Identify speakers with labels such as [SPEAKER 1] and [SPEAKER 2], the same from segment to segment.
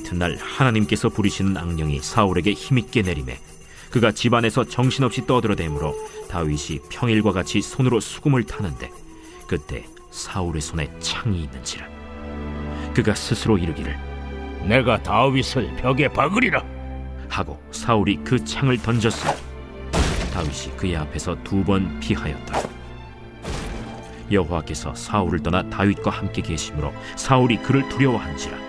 [SPEAKER 1] 이튿날 하나님께서 부리시는 악령이 사울에게 힘있게 내리매 그가 집안에서 정신없이 떠들어대므로 다윗이 평일과 같이 손으로 수금을 타는데 그때 사울의 손에 창이 있는지라. 그가 스스로 이르기를
[SPEAKER 2] 내가 다윗을 벽에 박으리라
[SPEAKER 1] 하고 사울이 그 창을 던졌으나 다윗이 그의 앞에서 2번 피하였더라. 여호와께서 사울을 떠나 다윗과 함께 계심으로 사울이 그를 두려워한지라.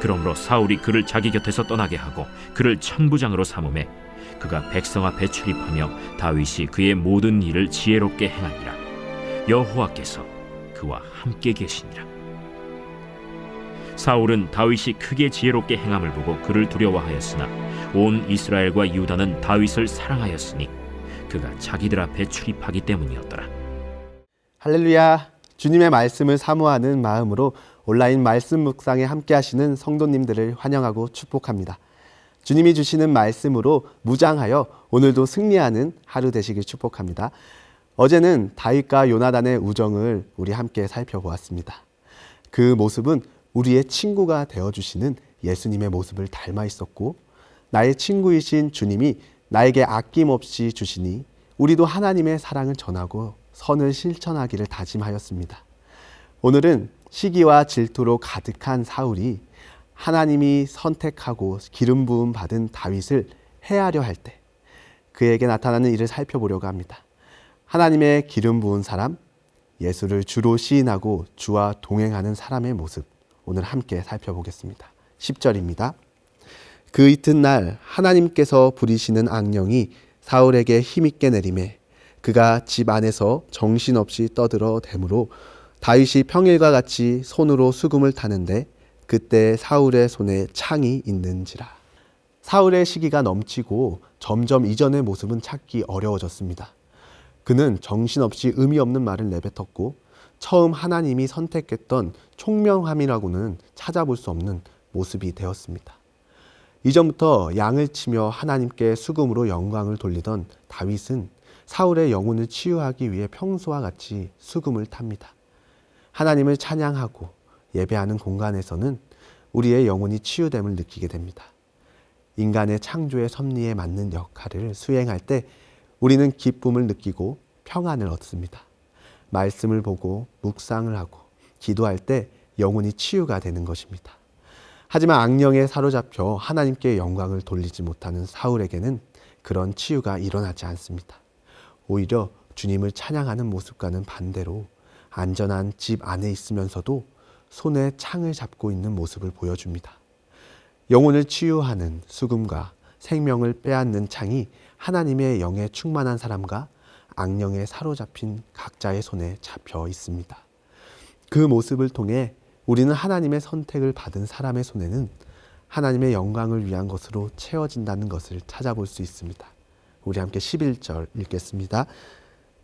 [SPEAKER 1] 그러므로 사울이 그를 자기 곁에서 떠나게 하고 그를 천부장으로 삼음에 그가 백성 앞에 출입하며 다윗이 그의 모든 일을 지혜롭게 행하니라. 여호와께서 그와 함께 계시니라. 사울은 다윗이 크게 지혜롭게 행함을 보고 그를 두려워하였으나 온 이스라엘과 유다는 다윗을 사랑하였으니 그가 자기들 앞에 출입하기 때문이었더라.
[SPEAKER 3] 할렐루야. 주님의 말씀을 사모하는 마음으로 온라인 말씀 묵상에 함께 하시는 성도님들을 환영하고 축복합니다. 주님이 주시는 말씀으로 무장하여 오늘도 승리하는 하루 되시길 축복합니다. 어제는 다윗과 요나단의 우정을 우리 함께 살펴보았습니다. 그 모습은 우리의 친구가 되어주시는 예수님의 모습을 닮아 있었고 나의 친구이신 주님이 나에게 아낌없이 주시니 우리도 하나님의 사랑을 전하고 선을 실천하기를 다짐하였습니다. 오늘은 시기와 질투로 가득한 사울이 하나님이 선택하고 기름 부음 받은 다윗을 해하려 할 때 그에게 나타나는 일을 살펴보려고 합니다. 하나님의 기름 부은 사람, 예수를 주로 시인하고 주와 동행하는 사람의 모습, 오늘 함께 살펴보겠습니다. 10절입니다. 그 이튿날 하나님께서 부리시는 악령이 사울에게 힘있게 내리매 그가 집 안에서 정신없이 떠들어 대므로 다윗이 평일과 같이 손으로 수금을 타는데 그때 사울의 손에 창이 있는지라. 사울의 시기가 넘치고 점점 이전의 모습은 찾기 어려워졌습니다. 그는 정신없이 의미 없는 말을 내뱉었고 처음 하나님이 선택했던 총명함이라고는 찾아볼 수 없는 모습이 되었습니다. 이전부터 양을 치며 하나님께 수금으로 영광을 돌리던 다윗은 사울의 영혼을 치유하기 위해 평소와 같이 수금을 탑니다. 하나님을 찬양하고 예배하는 공간에서는 우리의 영혼이 치유됨을 느끼게 됩니다. 인간의 창조의 섭리에 맞는 역할을 수행할 때 우리는 기쁨을 느끼고 평안을 얻습니다. 말씀을 보고 묵상을 하고 기도할 때 영혼이 치유가 되는 것입니다. 하지만 악령에 사로잡혀 하나님께 영광을 돌리지 못하는 사울에게는 그런 치유가 일어나지 않습니다. 오히려 주님을 찬양하는 모습과는 반대로 안전한 집 안에 있으면서도 손에 창을 잡고 있는 모습을 보여줍니다. 영혼을 치유하는 수금과 생명을 빼앗는 창이 하나님의 영에 충만한 사람과 악령에 사로잡힌 각자의 손에 잡혀 있습니다. 그 모습을 통해 우리는 하나님의 선택을 받은 사람의 손에는 하나님의 영광을 위한 것으로 채워진다는 것을 찾아볼 수 있습니다. 우리 함께 11절 읽겠습니다.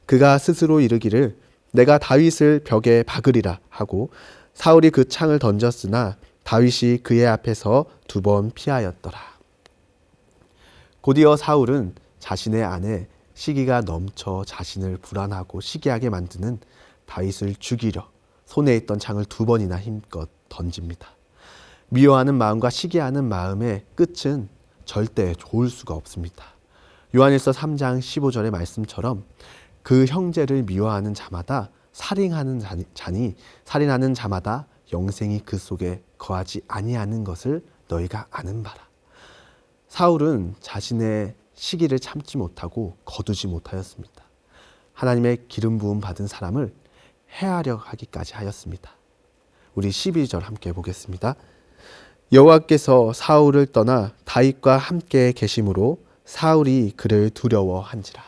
[SPEAKER 3] 그가 스스로 이르기를 내가 다윗을 벽에 박으리라 하고 사울이 그 창을 던졌으나 다윗이 그의 앞에서 2번 피하였더라. 곧이어 사울은 자신의 안에 시기가 넘쳐 자신을 불안하고 시기하게 만드는 다윗을 죽이려 손에 있던 창을 2번이나 힘껏 던집니다. 미워하는 마음과 시기하는 마음의 끝은 절대 좋을 수가 없습니다. 요한일서 3장 15절의 말씀처럼 그 형제를 미워하는 자마다 살인하는 자니 살인하는 자마다 영생이 그 속에 거하지 아니하는 것을 너희가 아는 바라. 사울은 자신의 시기를 참지 못하고 거두지 못하였습니다. 하나님의 기름 부음 받은 사람을 해하려 하기까지 하였습니다. 우리 12절 함께 보겠습니다. 여호와께서 사울을 떠나 다윗과 함께 계심으로 사울이 그를 두려워한지라.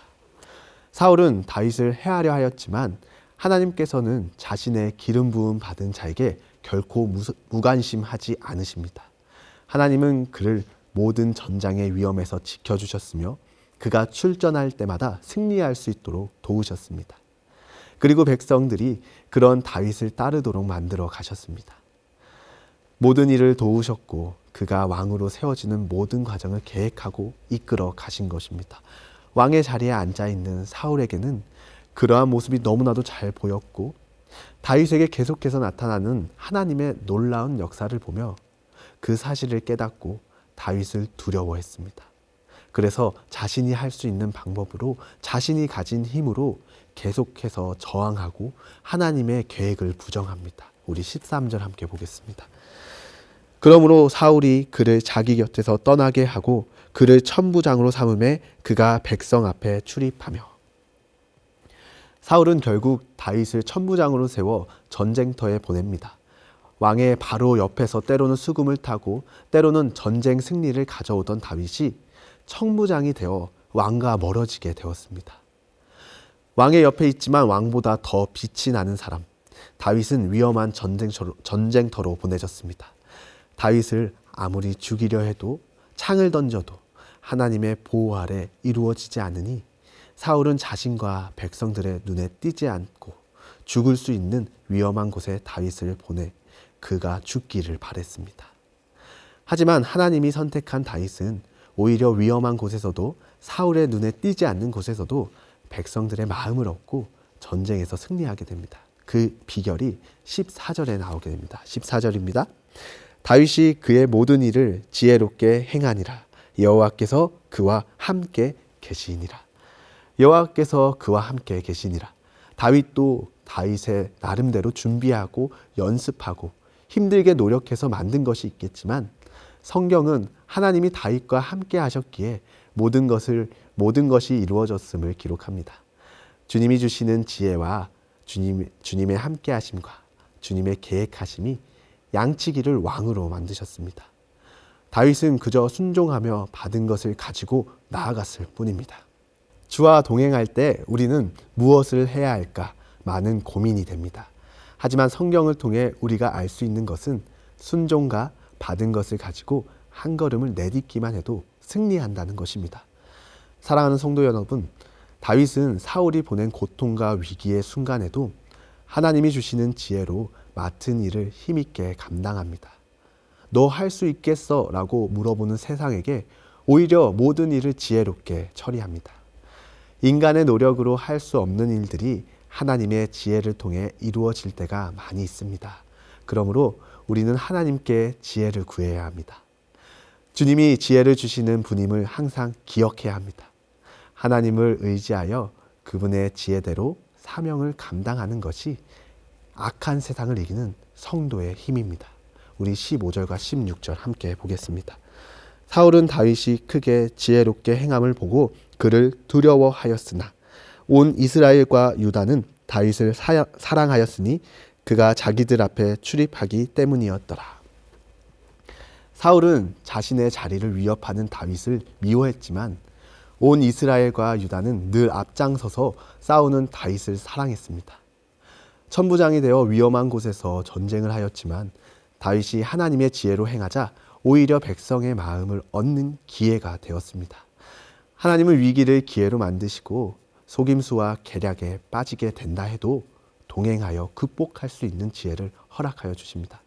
[SPEAKER 3] 사울은 다윗을 해하려 하였지만 하나님께서는 자신의 기름 부음 받은 자에게 결코 무관심하지 않으십니다. 하나님은 그를 모든 전장의 위험에서 지켜주셨으며 그가 출전할 때마다 승리할 수 있도록 도우셨습니다. 그리고 백성들이 그런 다윗을 따르도록 만들어 가셨습니다. 모든 일을 도우셨고 그가 왕으로 세워지는 모든 과정을 계획하고 이끌어 가신 것입니다. 왕의 자리에 앉아있는 사울에게는 그러한 모습이 너무나도 잘 보였고 다윗에게 계속해서 나타나는 하나님의 놀라운 역사를 보며 그 사실을 깨닫고 다윗을 두려워했습니다. 그래서 자신이 할 수 있는 방법으로 자신이 가진 힘으로 계속해서 저항하고 하나님의 계획을 부정합니다. 우리 13절 함께 보겠습니다. 그러므로 사울이 그를 자기 곁에서 떠나게 하고 그를 천부장으로 삼음에 그가 백성 앞에 출입하며. 사울은 결국 다윗을 천부장으로 세워 전쟁터에 보냅니다. 왕의 바로 옆에서 때로는 수금을 타고 때로는 전쟁 승리를 가져오던 다윗이 천부장이 되어 왕과 멀어지게 되었습니다. 왕의 옆에 있지만 왕보다 더 빛이 나는 사람, 다윗은 위험한 전쟁터로 보내졌습니다. 다윗을 아무리 죽이려 해도 창을 던져도 하나님의 보호 아래 이루어지지 않으니 사울은 자신과 백성들의 눈에 띄지 않고 죽을 수 있는 위험한 곳에 다윗을 보내 그가 죽기를 바랬습니다. 하지만 하나님이 선택한 다윗은 오히려 위험한 곳에서도 사울의 눈에 띄지 않는 곳에서도 백성들의 마음을 얻고 전쟁에서 승리하게 됩니다. 그 비결이 14절에 나오게 됩니다. 14절입니다. 다윗이 그의 모든 일을 지혜롭게 행하니라. 여호와께서 그와 함께 계시니라. 여호와께서 그와 함께 계시니라. 다윗도 다윗의 나름대로 준비하고 연습하고 힘들게 노력해서 만든 것이 있겠지만 성경은 하나님이 다윗과 함께 하셨기에 모든 것이 이루어졌음을 기록합니다. 주님이 주시는 지혜와 주님의 함께 하심과 주님의 계획하심이 양치기를 왕으로 만드셨습니다. 다윗은 그저 순종하며 받은 것을 가지고 나아갔을 뿐입니다. 주와 동행할 때 우리는 무엇을 해야 할까 많은 고민이 됩니다. 하지만 성경을 통해 우리가 알 수 있는 것은 순종과 받은 것을 가지고 한 걸음을 내딛기만 해도 승리한다는 것입니다. 사랑하는 성도 여러분, 다윗은 사울이 보낸 고통과 위기의 순간에도 하나님이 주시는 지혜로 맡은 일을 힘있게 감당합니다. 너 할 수 있겠어? 라고 물어보는 세상에게 오히려 모든 일을 지혜롭게 처리합니다. 인간의 노력으로 할 수 없는 일들이 하나님의 지혜를 통해 이루어질 때가 많이 있습니다. 그러므로 우리는 하나님께 지혜를 구해야 합니다. 주님이 지혜를 주시는 분임을 항상 기억해야 합니다. 하나님을 의지하여 그분의 지혜대로 사명을 감당하는 것이 악한 세상을 이기는 성도의 힘입니다. 우리 15절과 16절 함께 보겠습니다. 사울은 다윗이 크게 지혜롭게 행함을 보고 그를 두려워하였으나 온 이스라엘과 유다는 다윗을 사랑하였으니 그가 자기들 앞에 출입하기 때문이었더라. 사울은 자신의 자리를 위협하는 다윗을 미워했지만 온 이스라엘과 유다는 늘 앞장서서 싸우는 다윗을 사랑했습니다. 천부장이 되어 위험한 곳에서 전쟁을 하였지만 다윗이 하나님의 지혜로 행하자 오히려 백성의 마음을 얻는 기회가 되었습니다. 하나님은 위기를 기회로 만드시고 속임수와 계략에 빠지게 된다 해도 동행하여 극복할 수 있는 지혜를 허락하여 주십니다.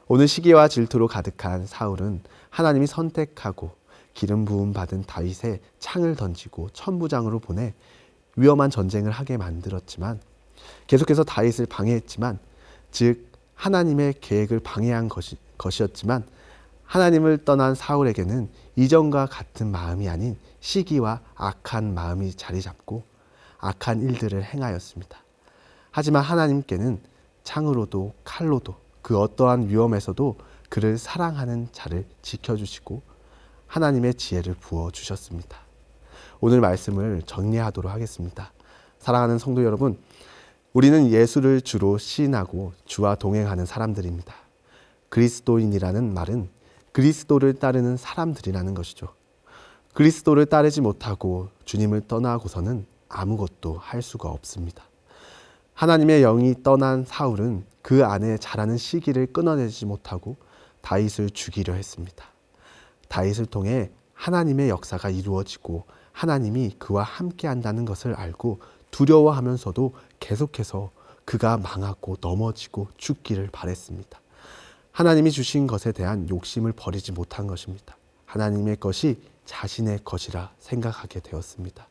[SPEAKER 3] 오늘 시기와 질투로 가득한 사울은 하나님이 선택하고 기름 부음 받은 다윗의 창을 던지고 천부장으로 보내 위험한 전쟁을 하게 만들었지만 계속해서 다윗을 방해했지만 즉 하나님의 계획을 방해한 것이었지만 하나님을 떠난 사울에게는 이전과 같은 마음이 아닌 시기와 악한 마음이 자리 잡고 악한 일들을 행하였습니다. 하지만 하나님께는 창으로도 칼로도 그 어떠한 위험에서도 그를 사랑하는 자를 지켜주시고 하나님의 지혜를 부어주셨습니다. 오늘 말씀을 정리하도록 하겠습니다. 사랑하는 성도 여러분, 우리는 예수를 주로 시인하고 주와 동행하는 사람들입니다. 그리스도인이라는 말은 그리스도를 따르는 사람들이라는 것이죠. 그리스도를 따르지 못하고 주님을 떠나고서는 아무것도 할 수가 없습니다. 하나님의 영이 떠난 사울은 그 안에 자라는 시기를 끊어내지 못하고 다윗을 죽이려 했습니다. 다윗을 통해 하나님의 역사가 이루어지고 하나님이 그와 함께 한다는 것을 알고 두려워하면서도 계속해서 그가 망하고 넘어지고 죽기를 바랬습니다. 하나님이 주신 것에 대한 욕심을 버리지 못한 것입니다. 하나님의 것이 자신의 것이라 생각하게 되었습니다.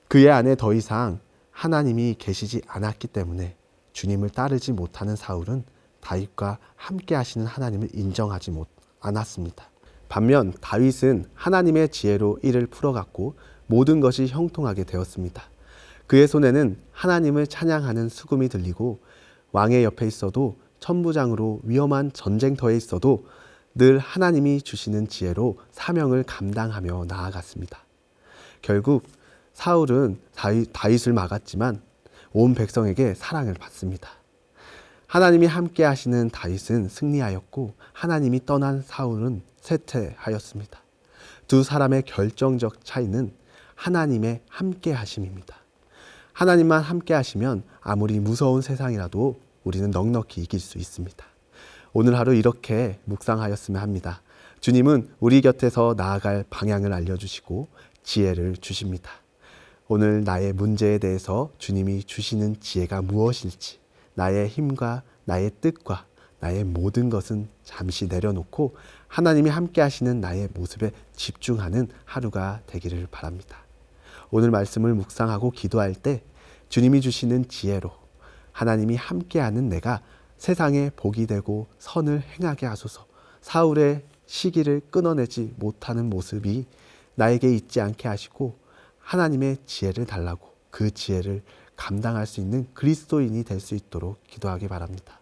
[SPEAKER 3] 그의 안에 더 이상 하나님이 계시지 않았기 때문에 주님을 따르지 못하는 사울은 다윗과 함께 하시는 하나님을 인정하지 않았습니다. 반면 다윗은 하나님의 지혜로 일을 풀어갔고 모든 것이 형통하게 되었습니다. 그의 손에는 하나님을 찬양하는 수금이 들리고 왕의 옆에 있어도 천부장으로 위험한 전쟁터에 있어도 늘 하나님이 주시는 지혜로 사명을 감당하며 나아갔습니다. 결국 사울은 다윗을 막았지만 온 백성에게 사랑을 받습니다. 하나님이 함께 하시는 다윗은 승리하였고 하나님이 떠난 사울은 쇠퇴하였습니다. 두 사람의 결정적 차이는 하나님의 함께 하심입니다. 하나님만 함께 하시면 아무리 무서운 세상이라도 우리는 넉넉히 이길 수 있습니다. 오늘 하루 이렇게 묵상하였으면 합니다. 주님은 우리 곁에서 나아갈 방향을 알려주시고 지혜를 주십니다. 오늘 나의 문제에 대해서 주님이 주시는 지혜가 무엇일지, 나의 힘과 나의 뜻과 나의 모든 것은 잠시 내려놓고 하나님이 함께 하시는 나의 모습에 집중하는 하루가 되기를 바랍니다. 오늘 말씀을 묵상하고 기도할 때 주님이 주시는 지혜로 하나님이 함께하는 내가 세상에 복이 되고 선을 행하게 하소서. 사울의 시기를 끊어내지 못하는 모습이 나에게 있지 않게 하시고 하나님의 지혜를 달라고 그 지혜를 감당할 수 있는 그리스도인이 될 수 있도록 기도하기 바랍니다.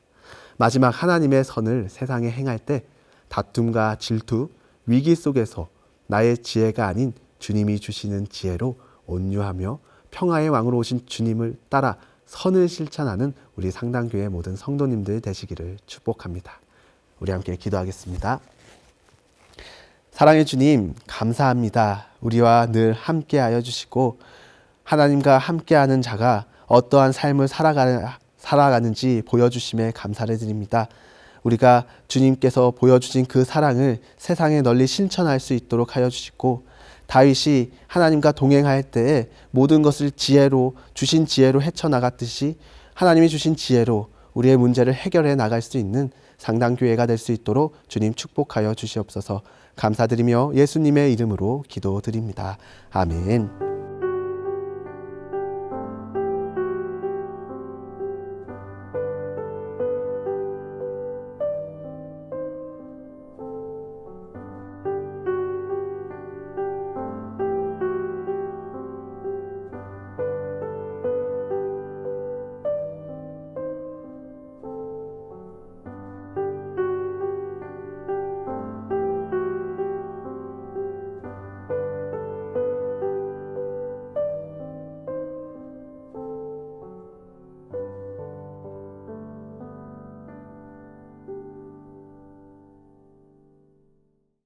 [SPEAKER 3] 마지막 하나님의 선을 세상에 행할 때 다툼과 질투, 위기 속에서 나의 지혜가 아닌 주님이 주시는 지혜로 온유하며 평화의 왕으로 오신 주님을 따라 선을 실천하는 우리 상당교회 모든 성도님들 되시기를 축복합니다. 우리 함께 기도하겠습니다. 사랑의 주님, 감사합니다. 우리와 늘 함께하여 주시고 하나님과 함께하는 자가 어떠한 삶을 살아가는지 보여주심에 감사를 드립니다. 우리가 주님께서 보여주신 그 사랑을 세상에 널리 실천할 수 있도록 하여 주시고 다윗이 하나님과 동행할 때에 모든 것을 주신 지혜로 헤쳐나갔듯이 하나님이 주신 지혜로 우리의 문제를 해결해 나갈 수 있는 상당교회가 될 수 있도록 주님 축복하여 주시옵소서. 감사드리며 예수님의 이름으로 기도드립니다. 아멘.